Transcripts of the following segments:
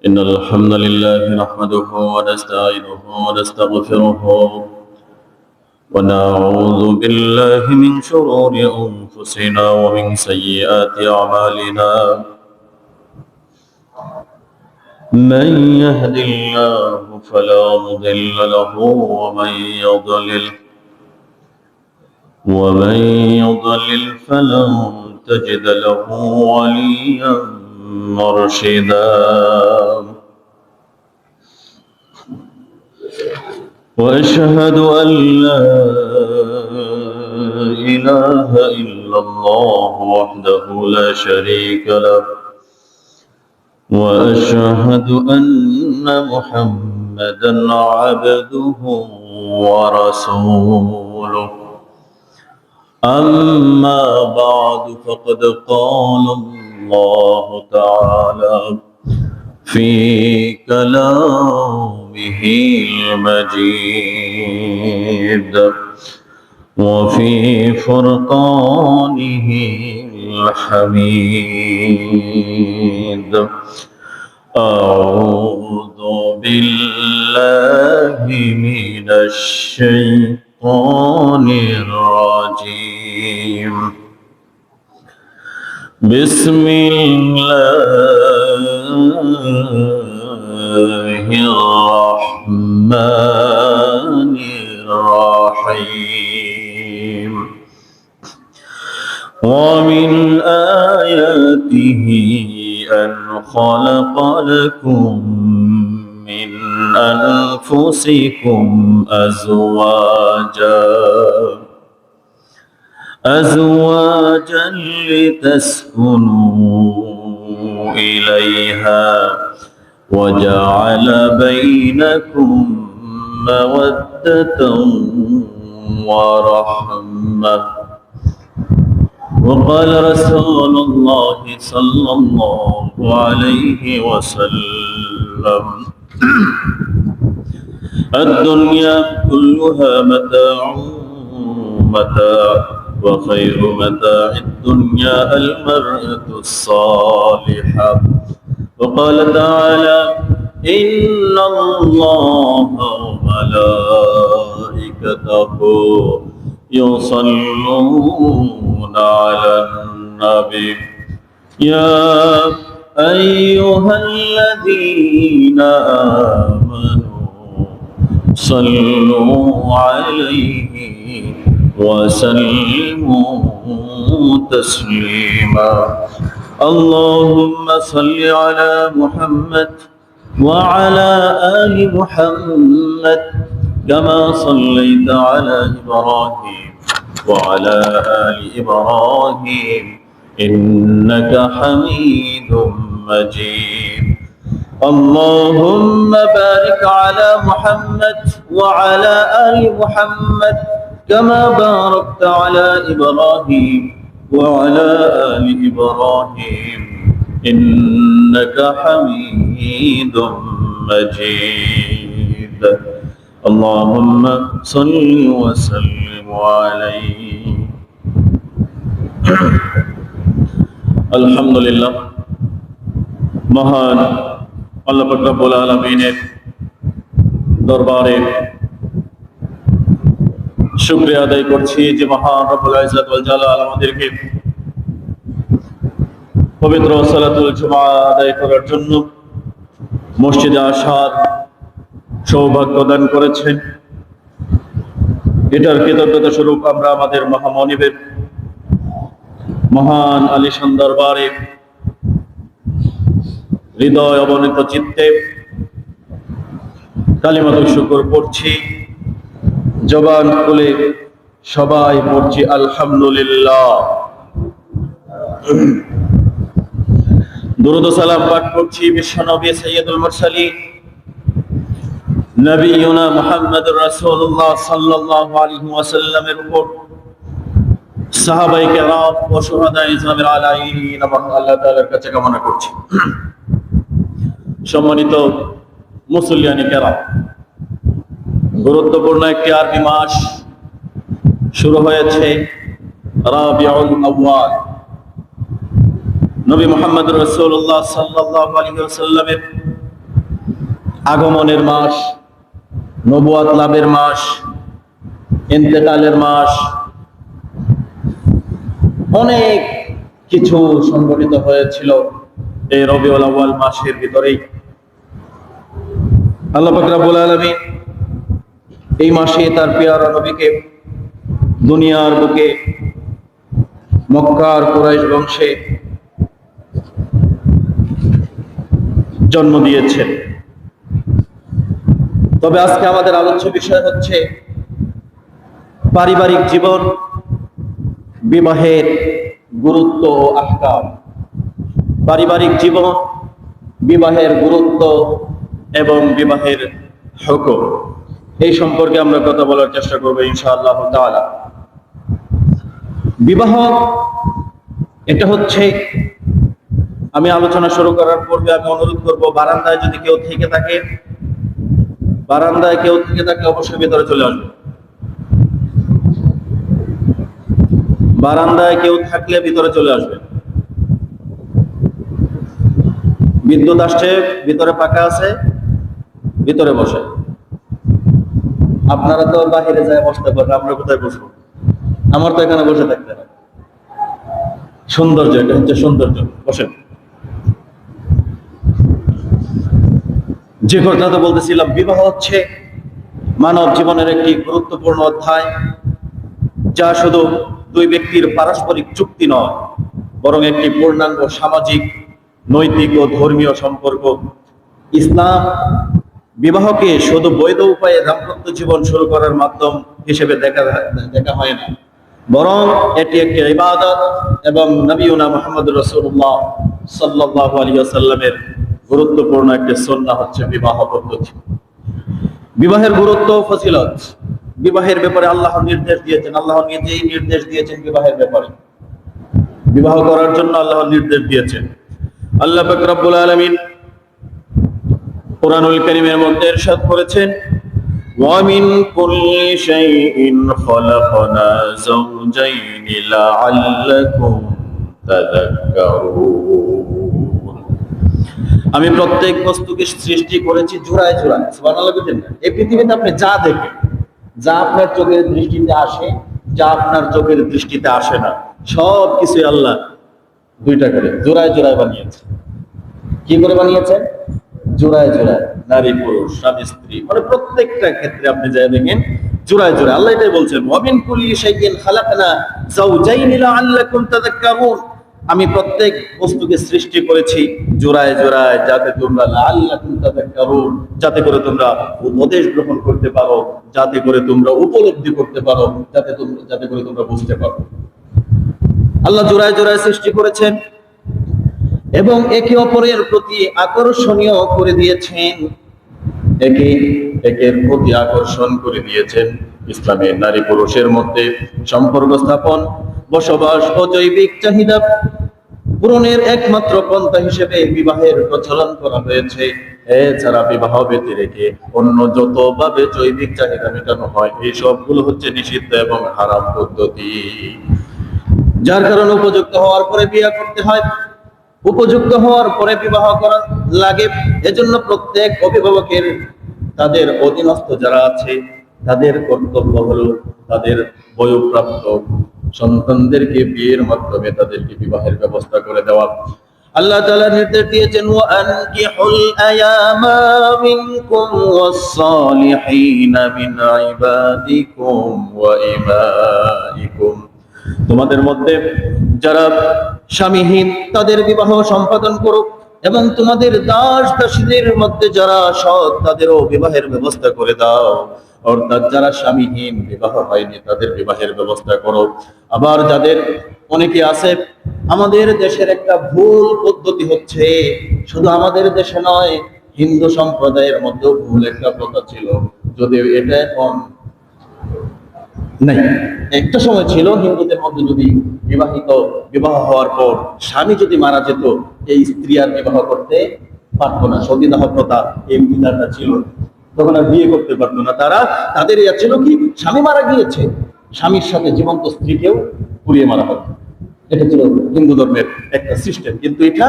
إن الحمد لله نحمده ونستعينه ونستغفره ونعوذ بالله من شرور أنفسنا ومن سيئات أعمالنا من يهد الله فلا مضل له ومن يضلل فلن تجد له وليا مرشدا وأشهد أن لا إله إلا الله وحده لا شريك له وأشهد أن محمدا عبده ورسوله أما بعد فقد قال الله تعالى في كلامه المجيد وفي فرقانه الحميد أعوذ بالله من الشيطان الرجيم بسم الله الرحمن الرحيم ومن آياته أن خلق لكم من أنفسكم أزواجا لتسكنوا إليها وجعل بينكم مودة ورحمة وقال رسول الله صلى الله عليه وسلم الدنيا كلها متاع وخير متاع الدنيا المرأة الصالحة وقال تعالى إن الله وملائكته يصلون على النبي يا أيها الذين آمنوا صلوا عليه وسلموا تسليما اللهم صل على محمد وعلى آل محمد كما صليت على إبراهيم وعلى آل إبراهيم إنك حميد مجيد اللهم بارك على محمد وعلى آل محمد كما باركت على إبراهيم وعلى آل إبراهيم إنك حميد مجيد اللهم صل وسلم عليه الحمد لله মহান আল্লাহ পাক রব্বুল আলামিনের দরবারে শুকরিয়া আদায় করছি যে মহান রব্বুল ইজ্জত ওয়াল জালাল আমাদেরকে পবিত্র সালাতুল জুমআ আদায় করার জন্য মসজিদে আসার সৌভাগ্য দান করেছেন। এটার কৃতজ্ঞতা স্বরূপ আমরা আমাদের মহামনিবের মহান আলিশান দরবারে হৃদয় অবনীত চিত্তে কালিমাতুল শুকর পড়ছি, জবান খুলে সবাই পড়ছি আলহামদুলিল্লাহ। দুরূদ ও সালাম পাঠ করছি বিশ্বনবী সাইয়্যিদুল মুরসালিন নবিয়ুনা মুহাম্মদুর রাসূলুল্লাহ সাল্লাল্লাহু আলাইহি ওয়াসাল্লামের উপর, সাহাবায়ে কেরাম ও শুহাদায়ে ইসলামের আলাইহিন আল্লাহ তাআলার কাছে কামনা করছি। সম্মানিত মুসল্লিয়ানে কেরাম, গুরুত্বপূর্ণ একটি আরবি মাস শুরু হয়েছে, রাবিউল আউয়াল। নবী মুহাম্মদ রাসূলুল্লাহ সাল্লাল্লাহু আলাইহি ওয়াসাল্লামের আগমনের মাস, নবুয়াত লাভের মাস, ইন্তেকালের মাস, অনেক কিছু সংগঠিত হয়েছিল এই রবিউল আউয়াল মাসের ভিতরেই। আল্লাহ পাক রব্বুল আলামিন এই মাসে তার পেয়ারা নবীকে দুনিয়ার বুকে মক্কার কুরাইশ বংশে জন্ম দিয়েছেন। তবে আজকে আমাদের আলোচ্য বিষয় হচ্ছে পারিবারিক জীবন, বিবাহের গুরুত্ব ও আহকাম। পারিবারিক জীবন, বিবাহের গুরুত্ব এবং বিবাহের হুকুম, এই সম্পর্কে আমরা কথা বলার চেষ্টা করবো ইনশাআল্লাহ তাআলা। বিবাহ এটা হচ্ছে, আমি আলোচনা শুরু করার পূর্বে আমি অনুরোধ করব, বারান্দায় যদি কেউ থেকে থাকে, অবশ্যই ভিতরে চলে আসবে। বারান্দায় কেউ থাকলে ভিতরে চলে আসবে। বিদ্যুৎ আসছে, ভিতরে পাকা আছে, ভিতরে বসে। আপনারা তো বাহিরে যায় বসতে পারেন, আমরা কোথায় বসবো? আমার তো এখানে বসে থাকতে হবে। সৌন্দর্য, এটা হচ্ছে সৌন্দর্য। বসেন। যে কথা বলতেছিলাম, বিবাহ হচ্ছে মানব জীবনের একটি গুরুত্বপূর্ণ অধ্যায়, যা শুধু দুই ব্যক্তির পারস্পরিক চুক্তি নয়, বরং একটি পূর্ণাঙ্গ সামাজিক, নৈতিক ও ধর্মীয় সম্পর্ক। ইসলাম বিবাহকে শুধু বৈধ উপায়ে দাম্পত্য জীবন শুরু করার মাধ্যম হিসেবে দেখা হয় না, বরং এটি একটি ইবাদত এবং নবিয়ুনা মুহাম্মদুর রাসূলুল্লাহ সাল্লাল্লাহু আলাইহি ওয়াসাল্লামের গুরুত্বপূর্ণ একটি সুন্নাহ হচ্ছে বিবাহ পদ্ধতি। বিবাহের গুরুত্ব ও ফজিলত। বিবাহের ব্যাপারে আল্লাহ নির্দেশ দিয়েছেন, আল্লাহ নিজেই নির্দেশ দিয়েছেন বিবাহের ব্যাপারে। বিবাহ করার জন্য আল্লাহ নির্দেশ দিয়েছেন। আল্লাহ পাক রব্বুল আলামিন কুরআনুল কারীমের মধ্যে ইরশাদ করেছেন, ওয়া মিন কুল্লি শাইইন খালাকনা যাওজাইনি লাআল্লাকুম তাযাক্কারুন। আমি প্রত্যেক বস্তুকে সৃষ্টি করেছি জোড়ায় জোড়ায়। সুবহানাল্লাহ বলেন না? এই পৃথিবীতে আপনি যা দেখেন, যা আপনার চোখের দৃষ্টিতে আসে, যা আপনার চোখের দৃষ্টিতে আসে না, সব কিছু আল্লাহ দুইটা করে জোড়ায় জোড়ায় বানিয়েছে। কি করে বানিয়েছেন? জোড়ায় জোড়ায়। নারী পুরুষ, স্বামী স্ত্রী, মানে প্রত্যেকটা ক্ষেত্রে আপনি যা দেখেন জোড়ায় জোড়ায়। আল্লাহ এটাই বলছেন, ওয়া মিন কুল্লি শাইইন খালাকনা যাওজাইনি লাআল্লাকুম তাযাক্কারুন। আমি প্রত্যেক বস্তুকে সৃষ্টি করেছি জোড়ায় জোড়ায়, যাতে তোমরা লাআল্লাকুম তাযাক্কারুন, যাতে করে তোমরা উপদেশ গ্রহণ করতে পারো, যাতে করে তোমরা উপলব্ধি করতে পারো, যাতে করে তোমরা বুঝতে পারো। আল্লাহ জোড়ায় জোড়ায় সৃষ্টি করেছেন এবং একে অপরের প্রতি আকর্ষণীয় করে দিয়েছেন, একের প্রতি আকর্ষণ করে দিয়েছেন। ইসলামের নারী পুরুষের মধ্যে সম্পর্ক স্থাপন, বসবাস ও জৈবিক চাহিদা পূরণের একমাত্র পন্থা হিসেবে বিবাহের প্রচলন করা হয়েছে। এছাড়া বিবাহ ব্যতি রেখে অন্য যতভাবে জৈবিক চাহিদা মেটানো হয়, এই সবগুলো হচ্ছে নিষিদ্ধ এবং হারাম পদ্ধতি, যার কারণে উপযুক্ত হওয়ার পরে বিয়ে করতে হয়, উপযুক্ত হওয়ার পরে বিবাহ করা লাগে। এজন্য প্রত্যেক অভিভাবকের, তাদের অধীনস্থ যারা আছে, তাদের কর্তব্য হলো তাদের বয়ঃপ্রাপ্ত সন্তানদেরকে বিয়ের মাধ্যমে তাদেরকে বিবাহের ব্যবস্থা করে দেওয়া। আল্লাহ তাআলা নির্দেশ দিয়েছেন, ওয়া আনকিহুল আয়ামা মিনকুম ওয়াস-সালিহিনা মিন ইবাদিকুম ওয়া ইমাইকুম। তোমাদের মধ্যে যারা স্বামীহীন তাদের বিবাহ সম্পাদন করুক, এবং তোমাদের দাস দাসীদের মধ্যে যারা সৎ তাদেরও বিবাহের ব্যবস্থা করে দাও। অর্থাৎ যারা স্বামীহীন, বিবাহ হয়নি, তাদের বিবাহের ব্যবস্থা করো। আবার যাদের, অনেকে আছে, আমাদের দেশের একটা ভুল পদ্ধতি হচ্ছে, শুধু আমাদের দেশে নয়, হিন্দু সম্প্রদায়ের মধ্যেও ভুল একটা প্রথা ছিল, যদিও এটা এখন নাই। একটা সময় ছিল হিন্দুদের মধ্যে যদি বিবাহ হওয়ার পর স্বামী যদি মারা যেত, এই স্ত্রী আর বিবাহ করতে পারতো না। সতীদাহ প্রথা, এই বিধানটা ছিল, তখন আর বিয়ে করতে পারতো না। তাদের ইয়া ছিল কি, স্বামী মারা গিয়েছে, স্বামীর সাথে জীবন্ত স্ত্রীকেও পুড়িয়ে মারা হতো। এটা ছিল হিন্দু ধর্মের একটা সিস্টেম। কিন্তু এটা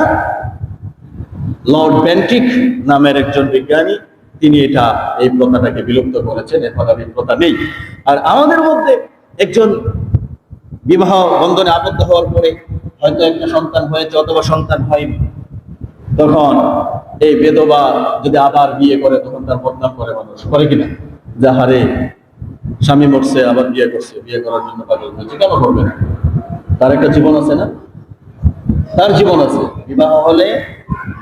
লর্ড বেন্টিক নামের একজন বিজ্ঞানী তিনি এই প্রথাটাকে বিলুপ্ত করেছেন। এখন আর এই প্রথা নেই। আর আমাদের মধ্যে একজন বিবাহ বন্ধনে আবদ্ধ হওয়ার পরে হয়তো একটা সন্তান হয়েছে অথবা সন্তান হয়নি, তখন এই বেদবা যদি আবার বিয়ে করে তখন তার বদনাম করে মানুষ, করে কিনা? যাহারে স্বামী মরছে আবার বিয়ে করছে, বিয়ে করার জন্য পাগল হয়েছে, কেন করবে না? তার একটা জীবন আছে না? তার জীবন আছে। বিবাহ হলে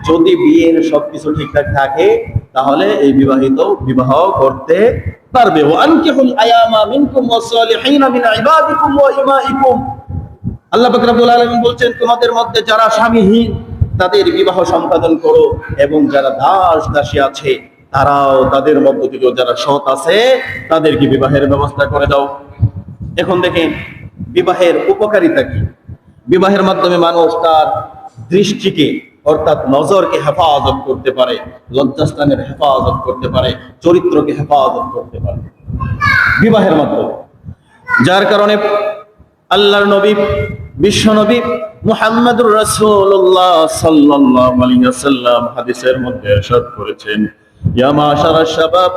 যদি বিয়ের সবকিছু ঠিকঠাক থাকে তাহলে এই বিবাহিত বিবাহ করতে পারবে। ওয়ানকিহুল আয়ামা মিনকুম ওয়াসসালিহিনা মিন ইবাদিকুম ওয়া ইমাইকুম। আল্লাহ পাক রব্বুল আলামিন বলছেন, তোমাদের মধ্যে যারা স্বামীহীন তাদের বিবাহ সম্পাদন করো, এবং যারা দাস দাসী আছে তারাও, তাদের মধ্য থেকেও যারা সৎ আছে তাদেরকে বিবাহের ব্যবস্থা করে দাও। এখন দেখেন বিবাহের উপকারিতা কি। বিবাহের মাধ্যমে মানুষ তার দৃষ্টিকে অর্থাৎ নজরকে হেফাজত করতে পারে, লজ্জাস্থানের হেফাজত করতে পারে, চরিত্রকে হেফাজত করতে পারে বিবাহের মাধ্যমে। যার কারণে আল্লাহর নবী বিশ্ব নবী মুহাম্মদুর রাসূলুল্লাহ সাল্লাল্লাহু আলাইহি ওয়াসাল্লাম হাদিসের মধ্যে ইরশাদ করেছেন, ইয়া মাশারাশ শাবাব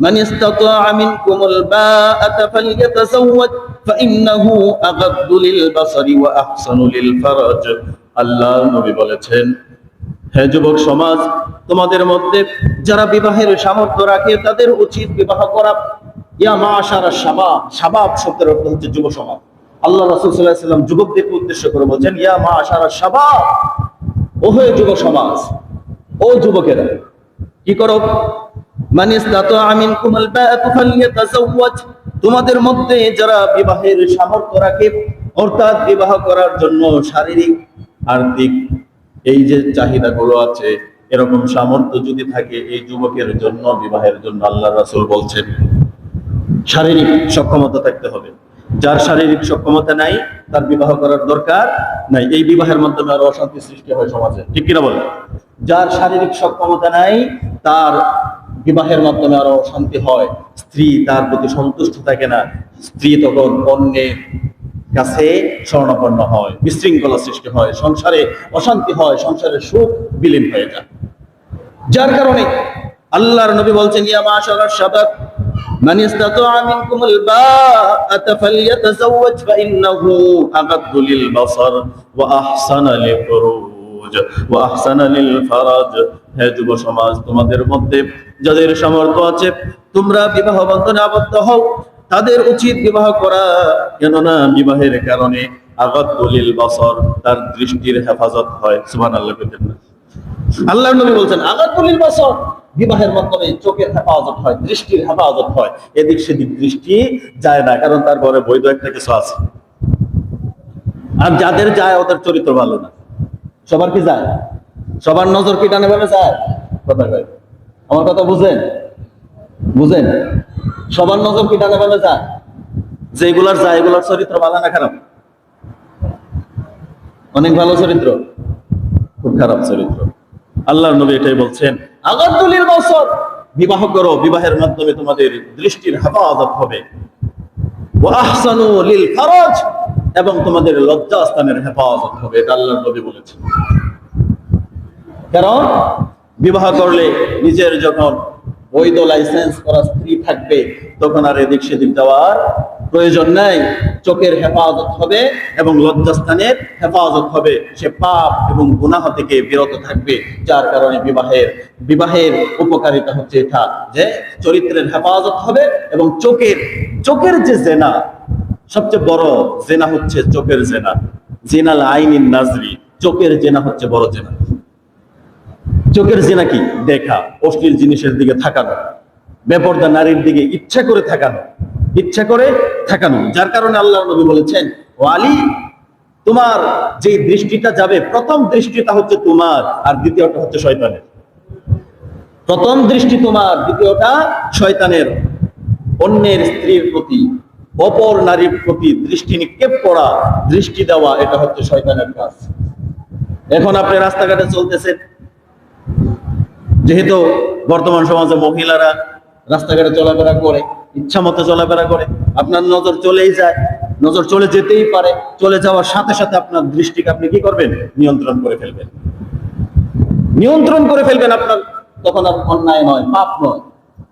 মান ইসতাতাআ মিনকুমুল বাআতা ফালইয়াতাযাওয়াজ ফাইন্নাহু আগাদ্দু লিল বাসারি ওয়া আহসানু লিল ফারাজ। আল্লাহর নবী বলেছেন, হে যুবক সমাজ, তোমাদের মধ্যে যারা বিবাহের সামর্থ্য রাখে তাদের উচিত বিবাহ করা। ইয়া মাশারাশ শাবাব, শাবাব শব্দের অর্থ হচ্ছে যুব সমাজ। আল্লাহ রাসূল সাল্লাল্লাহু আলাইহি ওয়াসাল্লাম যুবকদেরকে উদ্দেশ্য করে বলছেন, ইয়া মাশারাশ শাবাব, ও হে যুব সমাজ, ও যুবকেরা, কি করো? মান ইসতাতাআ মিনকুমুল বাআত ফালইয়াতাযাওয়াজ, তোমাদের মধ্যে যারা বিবাহের সামর্থ্য রাখে অর্থাৎ বিবাহ করার জন্য শারীরিক আর্থিক এই যে চাহিদাগুলো আছে, এরকম সামর্থ্য যদি থাকে এই যুবকের জন্য বিবাহের জন্য আল্লাহ রাসূল বলছেন শারীরিক সক্ষমতা থাকতে হবে। যার শারীরিক সক্ষমতা নাই তার বিবাহ করার দরকার নাই। এই বিবাহের মাধ্যমে আরো অশান্তি সৃষ্টি হয় সমাজে, ঠিক কিনা বলেন? যার শারীরিক সক্ষমতা নাই তার বিবাহের মাধ্যমে আরো অশান্তি হয়, স্ত্রী তার প্রতি সন্তুষ্ট থাকে না, স্ত্রী তখন অন্যের কাছে শরণাপন্ন হয়, বিশৃঙ্খলা সৃষ্টি হয়, সংসারে অশান্তি হয়, সংসারের সুখ বিলীন হয়ে যায়। যার কারণে আল্লাহর নবী বলছেন, ইয়া মাশারাশ শাবাব মান ইসতাতাআ মিনকুমুল বাআতা ফালইয়াতাযাওয়াজ ফাইন্নাহু আগাদ্দু লিল বাসার ওয়া আহসানা লিল ফুরুজ ওয়া আহসানা লিল ফারাজ। হে যুব সমাজ, তোমাদের মধ্যে যাদের সামর্থ্য আছে তোমরা বিবাহ বন্ধনে আবদ্ধ হও, তাদের উচিত বিবাহ করা, কেননা বিবাহের কারণে আগাদ্দু লিল বাসার, তার দৃষ্টির হেফাজত হয়। সুবহানাল্লাহ। আল্লাহর নবী বলছেন আগাদ্দু লিল বাসার, বিবাহের মাধ্যমে চোখের হেফাজত হয়, দৃষ্টির হেফাজত হয়। এদিক সেদিক দৃষ্টি যায় না, কারণ তার ঘরে বৈধ একটা কিছু আছে। আর যাদের যায় ওদের চরিত্র ভালো না। সবার কি যায়? সবার নজর কি ডানে বামে যায়? কথা কয়, আমার কথা বুঝেন? বুঝেন? সবার নজর কি ডানে বামে যায়? যেগুলার যায় এগুলার চরিত্র ভালো না খারাপ? অনেক ভালো চরিত্র, খুব খারাপ চরিত্র। আল্লাহর নবী এটাই বলছেন, আগাদ্দু লিল বাসার, বিবাহ করো, বিবাহের মাধ্যমে তোমাদের দৃষ্টির হেফাজত হবে। ওয়া আহসানু লিল ফারাজ, এবং তোমাদের লজ্জাস্থানের হেফাজত হবে। এটা আল্লাহর নবী বলেছেন। কারণ বিবাহ করলে নিজের যখন বৈধ লাইসেন্স করা স্ত্রী থাকবে তখন আর এদিক সেদিক যাওয়ার প্রয়োজন নাই। চোখের হেফাজত হবে এবং লজ্জাস্থানের হেফাজত হবে। সে পাপ এবং গুনাহ থেকে বিরত থাকবে। যার কারণে বিবাহের উপকারিতা হচ্ছে এটা, যে চরিত্রের হেফাজত হবে এবং চোখের যে জেনা, সবচেয়ে বড় জেনা হচ্ছে চোখের জেনা। জিনাল আইনিন নাজরি, চোখের জেনা হচ্ছে বড় জেনা। চোখের জেনা কি? দেখা, অশ্লীল জিনিসের দিকে তাকানো, বেপরদা নারীর দিকে ইচ্ছা করে তাকানো। যার কারণে আল্লাহর নবী বলেছেন, ও আলী, তোমার যে দৃষ্টিটা যাবে, প্রথম দৃষ্টিটা হচ্ছে তোমার, আর দ্বিতীয়টা হচ্ছে শয়তানের। প্রথম দৃষ্টি তোমার, দ্বিতীয়টা শয়তানের। অন্যের স্ত্রীর প্রতি, অপর নারীর প্রতি দৃষ্টি নিক্ষেপ করা, দৃষ্টি দেওয়া, এটা হচ্ছে শয়তানের কাজ। এখন আপনি রাস্তাঘাটে চলতেছেন, যেহেতু বর্তমান সমাজে মহিলারা রাস্তাঘাটে চলাফেরা করে, ইচ্ছা মতো চলাফেরা করে, আপনার নজর চলেই যায়, নজর চলে যেতেই পারে। চলে যাওয়ার সাথে সাথে আপনার দৃষ্টিকে আপনি কি করবেন? নিয়ন্ত্রণ করে ফেলবেন। আপনার তখন আর অন্যায় নয়, পাপ নয়।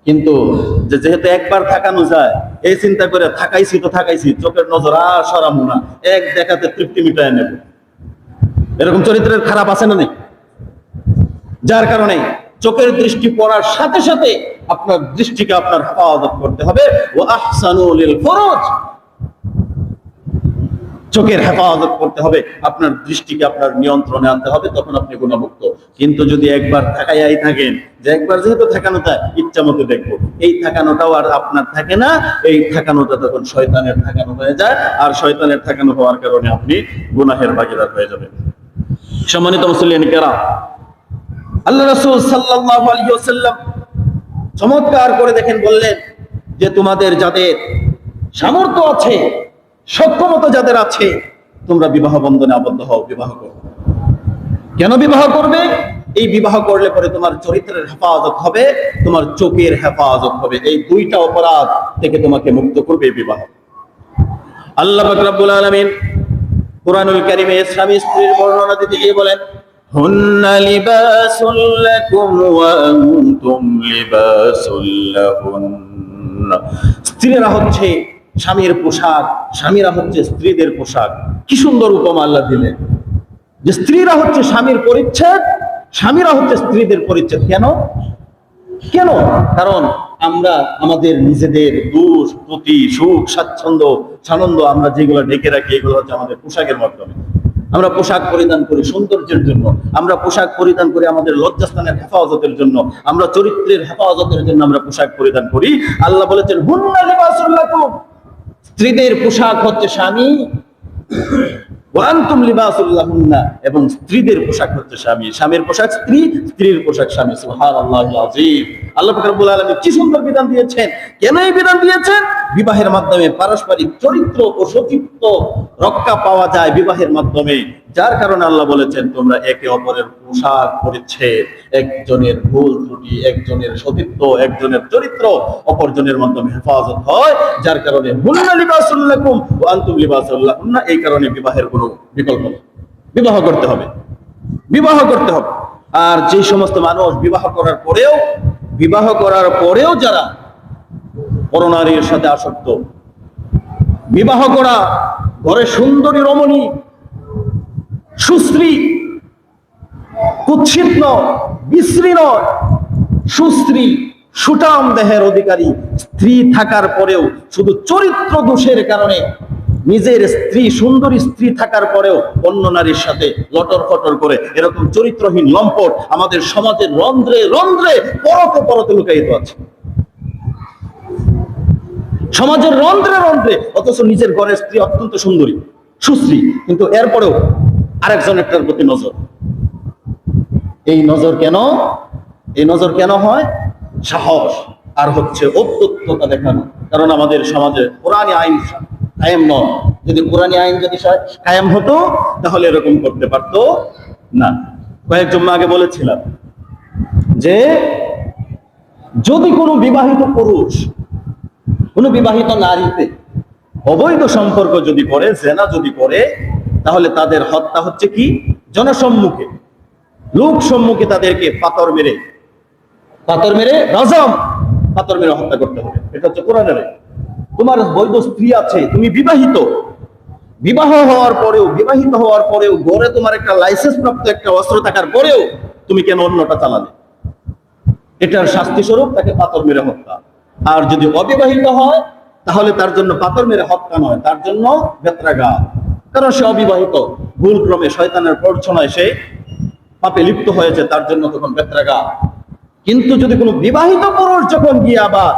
কিন্তু যেহেতু একবার থাকানো যায়, এই চিন্তা করে থাকাইছি, চোখের নজর আর সরাবো না, এক দেখাতে তৃপ্তি মিটায় নেব, এরকম চরিত্রের খারাপ আছে না নেই? যার কারণে চোখের দৃষ্টি পড়ার সাথে সাথে আপনার দৃষ্টিকে আপনার হেফাজত করতে হবে। ও আহসানু লিল ফুরুজ, চোখের হেফাজত করতে হবে, আপনার দৃষ্টিকে আপনার নিয়ন্ত্রণে আনতে হবে, তখন আপনি গুণামুক্ত। কিন্তু যদি একবার থাকাই থাকেন, যে একবার যেহেতু থাকানো যায় ইচ্ছা মতো দেখবো, এই থাকানোটাও আর আপনার থাকে না, এই থাকানোটা তখন শয়তানের থাকানো হয়ে যায়, আর শয়তানের থাকানো হওয়ার কারণে আপনি গুনাহের ভাগীদার হয়ে যাবেন। সম্মানিত মুসলিম কেরাম, আল্লাহ রাসূল সাল্লাল্লাহু আলাইহি ওয়াসাল্লাম চমৎকার করে দেখেন বললেন যে তোমাদের যাদের সামর্থ্য আছে, সক্ষমতা যাদের আছে, তোমরা বিবাহ বন্ধনে আবদ্ধ হও, বিবাহ করো। কেন বিবাহ করবে? এই বিবাহ করলে পরে তোমার চরিত্রের হেফাজত হবে, তোমার চোখের হেফাজত হবে, এই দুইটা অপরাধ থেকে তোমাকে মুক্ত করবে এই বিবাহ। আল্লাহ পাক রব্বুল আলামিন কুরআনুল কারীমে স্বামী স্ত্রীর বর্ণনা দিতে গিয়ে বলেন, হুন্না লিবাসুল লাকুম ওয়া আনতুম লিবাসুল লাহুন্না। স্ত্রীরা হচ্ছে স্বামীর পোশাক, স্বামীরা হচ্ছে স্ত্রীদের পোশাক। কি সুন্দর উপমা আল্লাহ দিলেন, যে স্ত্রীরা হচ্ছে স্বামীর পরিচ্ছদ, স্বামীরা হচ্ছে স্ত্রীদের পরিচ্ছদ। কেন? কারণ আমরা আমাদের নিজেদের দোষ, ত্রুটি, সুখ, স্বাচ্ছন্দ্য, সানন্দ আমরা যেগুলো ঢেকে রাখি, এগুলো হচ্ছে আমাদের পোশাকের মাধ্যমে। আমরা পোশাক পরিধান করি সৌন্দর্যের জন্য, আমরা পোশাক পরিধান করি আমাদের লজ্জাস্থানের হেফাজতের জন্য, আমরা চরিত্রের হেফাজতের জন্য আমরা পোশাক পরিধান করি। আল্লাহ বলেছেন হুন্না লিবাসুল লাকুম, স্ত্রীদের পোশাক হচ্ছে স্বামী, ওয়া আনতুম লিবাসুল লাহুন্না, এবং স্ত্রীদের পোশাক হচ্ছে স্বামী, স্বামীর পোশাক স্ত্রী, স্ত্রীর পোশাক স্বামী। সুবহানাল্লাহিল আযীম। আল্লাহ পাক রব্বুল আলামিন কি সুন্দর বিধান দিয়েছেন। কেন এই বিধান দিয়েছেন? বিবাহের মাধ্যমে পারস্পরিক চরিত্র ও সতীত্ব রক্ষা পাওয়া যায় বিবাহের মাধ্যমে। যার কারণে আল্লাহ বলেছেন তোমরা একে অপরের পোশাক পরিচ্ছদ, একজনের ভুল ত্রুটি, একজনের সতীত্ব, একজনের চরিত্র অপরজনের মাধ্যমে হেফাজত হয়। যার কারণে হুন্না লিবাসুল লাকুম ওয়া আনতুম লিবাসুল লাহুন্না, এই কারণে বিবাহের কোনো বিকল্প নেই, বিবাহ করতে হবে, বিবাহ করতে হবে। আর যে সমস্ত মানুষ বিবাহ করার পরেও যারা পরনারীর সাথে আসক্ত, বিবাহ করা ঘরে সুন্দরী রমণী, সুশ্রী, কুৎসিত নয়, বিশ্রী নয়, সুশ্রী সুঠাম দেহের অধিকারী স্ত্রী থাকার পরেও শুধু চরিত্র দোষের কারণে, নিজের স্ত্রী, সুন্দরী স্ত্রী থাকার পরেও অন্য নারীর সাথে লটর ফটর করে, এরকম চরিত্রহীন লম্পট আমাদের সমাজের রন্ধ্রে রন্ধ্রে পরতে পরতে লুকায়িত আছে, সমাজের রন্ধ্রে রন্ধ্রে। অথচ নিজের ঘরের স্ত্রী অত্যন্ত সুন্দরী, সুশ্রী, কিন্তু এরপরেও আরেকজনেরটার প্রতি নজর। এই নজর কেন? এই নজর কেন হয়? সাহস আর হচ্ছে অদ্যত্বতা দেখানো। কারণ আমাদের সমাজে কোরআনী আইন কায়েম নয়। যদি কোরআনী আইন যদি কায়েম হতো তাহলে এরকম করতে পারতো না। কয়েক জুম্মা আগে বলেছিলাম যে যদি কোনো বিবাহিত পুরুষ কোনো বিবাহিত নারীতে অবৈধ সম্পর্ক যদি করে, জেনা যদি করে, তাহলে তাদের হত্যা হচ্ছে কি? জনসম্মুখে, লোক সম্মুখে তাদেরকে পাথর মেরে রাজম, পাথর মেরে হত্যা করতে হবে। এটা হচ্ছে কোরআনের। তোমার বৈধ স্ত্রী আছে, তুমি বিবাহিত, বিবাহিত হওয়ার পরেও ঘরে তোমার একটা লাইসেন্স প্রাপ্ত একটা অস্ত্র থাকার পরেও তুমি কেন অন্যটা চালালে? এটার শাস্তি স্বরূপ তাকে পাথর মেরে হত্যা। আর যদি অবিবাহিত হয় তাহলে তার জন্য পাথর মেরে হত্যা নয়, তার জন্য বেত্রাঘাত। কারণ সে অবিবাহিত, ভুল ক্রমে শয়তানের প্ররোচনায় সে পাপে লিপ্ত হয়েছে, তার জন্য তখন বেত্রাঘাত। কিন্তু যদি কোনো বিবাহিত পুরুষ যখন গিয়ে আবার